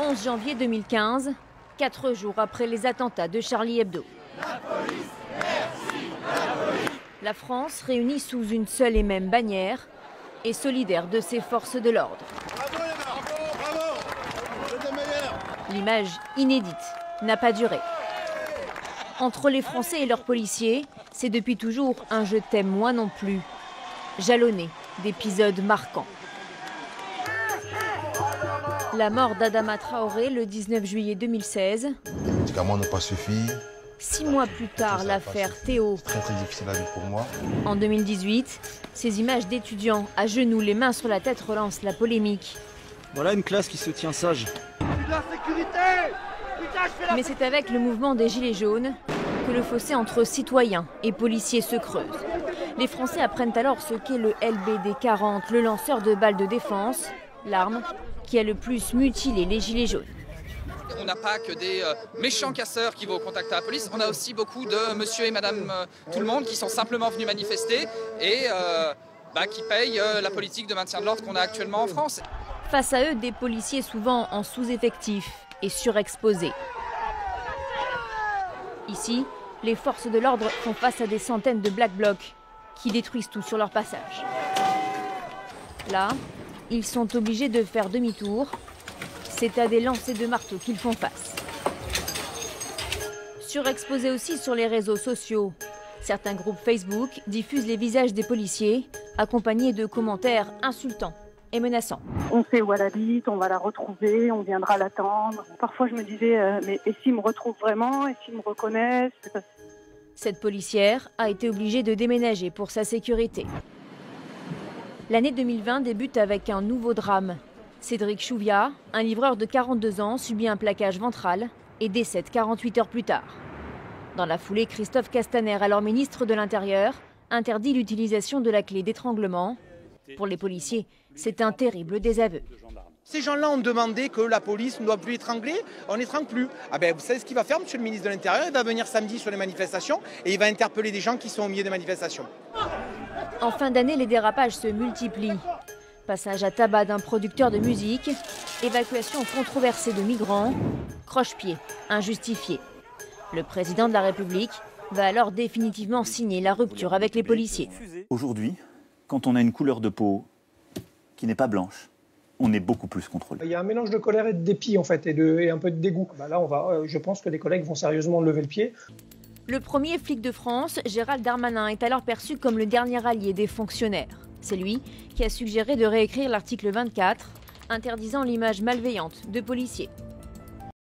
11 janvier 2015, 4 jours après les attentats de Charlie Hebdo. La France, réunie sous une seule et même bannière, est solidaire de ses forces de l'ordre. L'image inédite n'a pas duré. Entre les Français et leurs policiers, c'est depuis toujours un « je t'aime moi non plus », jalonné d'épisodes marquants. La mort d'Adama Traoré le 19 juillet 2016. Les médicaments n'ont pas suffi. 6 mois plus tard, l'affaire Théo. Très difficile à vivre pour moi. En 2018, ces images d'étudiants à genoux, les mains sur la tête relancent la polémique. Voilà une classe qui se tient sage. Mais c'est avec le mouvement des Gilets jaunes que le fossé entre citoyens et policiers se creuse. Les Français apprennent alors ce qu'est le LBD 40, le lanceur de balles de défense, l'arme qui a le plus mutilé les Gilets jaunes. On n'a pas que des méchants casseurs qui vont au contact à la police, on a aussi beaucoup de monsieur et madame tout le monde qui sont simplement venus manifester et qui payent la politique de maintien de l'ordre qu'on a actuellement en France. Face à eux, des policiers souvent en sous-effectif et surexposés. Ici, les forces de l'ordre font face à des centaines de Black Blocs qui détruisent tout sur leur passage. Là, ils sont obligés de faire demi-tour. C'est à des lancers de marteau qu'ils font face. Surexposés aussi sur les réseaux sociaux. Certains groupes Facebook diffusent les visages des policiers, accompagnés de commentaires insultants et menaçants. On sait où elle habite, on va la retrouver, on viendra l'attendre. Parfois je me disais, mais et s'ils me retrouvent vraiment, et s'ils me reconnaissent? Cette policière a été obligée de déménager pour sa sécurité. L'année 2020 débute avec un nouveau drame. Cédric Chouviat, un livreur de 42 ans, subit un plaquage ventral et décède 48 heures plus tard. Dans la foulée, Christophe Castaner, alors ministre de l'Intérieur, interdit l'utilisation de la clé d'étranglement. Pour les policiers, c'est un terrible désaveu. Ces gens-là ont demandé que la police ne doit plus étrangler, on n'étrangle plus. Vous savez ce qu'il va faire, monsieur le ministre de l'Intérieur? Il va venir samedi sur les manifestations et il va interpeller des gens qui sont au milieu des manifestations. En fin d'année, les dérapages se multiplient. Passage à tabac d'un producteur de musique, évacuation controversée de migrants, croche-pied injustifié. Le président de la République va alors définitivement signer la rupture avec les policiers. Aujourd'hui, quand on a une couleur de peau qui n'est pas blanche, on est beaucoup plus contrôlé. Il y a un mélange de colère et de dépit en fait, et un peu de dégoût. Là, je pense que les collègues vont sérieusement lever le pied. Le premier flic de France, Gérald Darmanin, est alors perçu comme le dernier allié des fonctionnaires. C'est lui qui a suggéré de réécrire l'article 24, interdisant l'image malveillante de policiers.